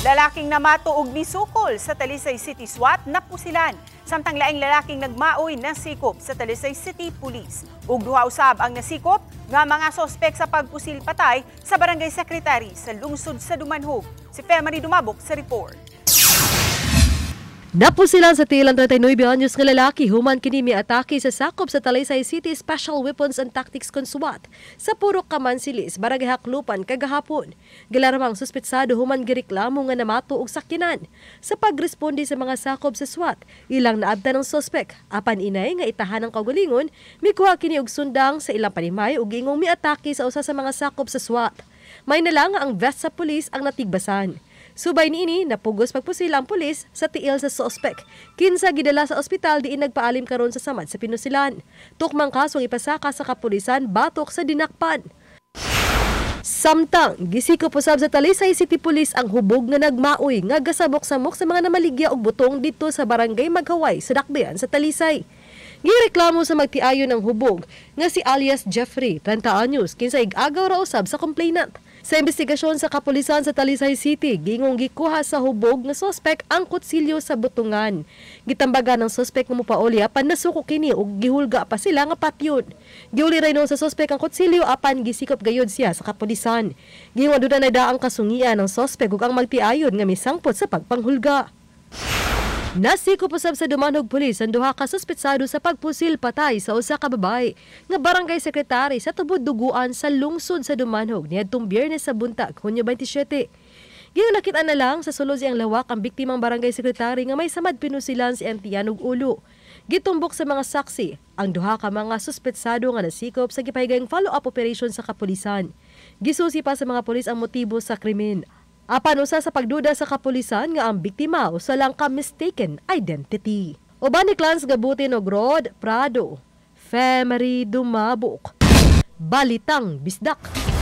Lalaking namatuog ni sukol sa Talisay City SWAT napusilan. Samtang laing lalaking nagmaoy ng sikop sa Talisay City Police. Ug duha usab ang nasikop nga mga sospek sa pagpusil patay sa barangay secretary sa lungsod sa Dumanhog. Si Femari Dumabok sa report. Napusilan sa tilang 39 anyos nga lalaki human kini miatake sa sakop sa Talisay City Special Weapons and Tactics con SWAT sa Purok Kamansilis, Barangay Haklupan kagahapon. Gilaramang suspetsado human gireklamo nga namato og sakyanan. Sa pagresponde sa mga sakop sa SWAT, ilang naabtan ng suspek. Apan inay nga itahan ng kaugalingon, mikuha kini og sundang sa ilang panimay ug ingong miatake sa usa sa mga sakop sa SWAT. May nalang ang vest sa pulis ang natigbasan. Subay niini napugos pagpusil ang pulis sa tiil sa suspek. Kinsa gidala sa ospital diin nagpaalim karon sa samad sa pinusilan. Tukmang kasong ipasaka sa kapulisan batok sa dinakpan. Samtang gisikop usab sa Talisay City Police ang hubog nga nagmaoy nga gasabok-samok sa mga namaligya og butong dito sa barangay Maghaway sa Dakbayan sa Talisay. Gireklamo sa magtiayon ng hubog nga si alias Jeffrey, 30 anyos, kinsa ig-agaw ra usab sa complainant. Sa investigasyon sa kapulisan sa Talisay City, gingong gikuha sa hubog nga suspek ang kutsilyo sa butungan. Gitambagan ng suspek nga mopauli apan nasuko kini ug gihulga pa sila nga patyon. Giuli rayno sa suspek ang kutsilyo apan gisikop gayud siya sa kapulisan. Gingong duda na daang kasungian ng suspek ug ang magtiayon nga misangpot sa pagpanghulga. Nasikop usab sa Dumanhog Police ang duha ka suspetsado sa pagpusil patay sa usa ka babae nga barangay secretary sa tubod duguan sa lungsod sa Dumanhog niadtong Biyernes sa buntag, Hunyo 27. Ginakita na lang sa sulod siyang lawak ang biktimang barangay secretary nga may samad pinusilan si Antian ug ulo. Gitumbok sa mga saksi ang duha ka mga suspetsado nga nasikop sa gipahigayong follow-up operation sa kapulisan. Gisusi pa sa mga pulis ang motibo sa krimen. Apan usa sa pagduda sa kapulisan nga ang biktima usa lang ka mistaken identity. Uban ni Clans Gabutin og Rod Prado, Femari Dumabok, Balitang Bisdak.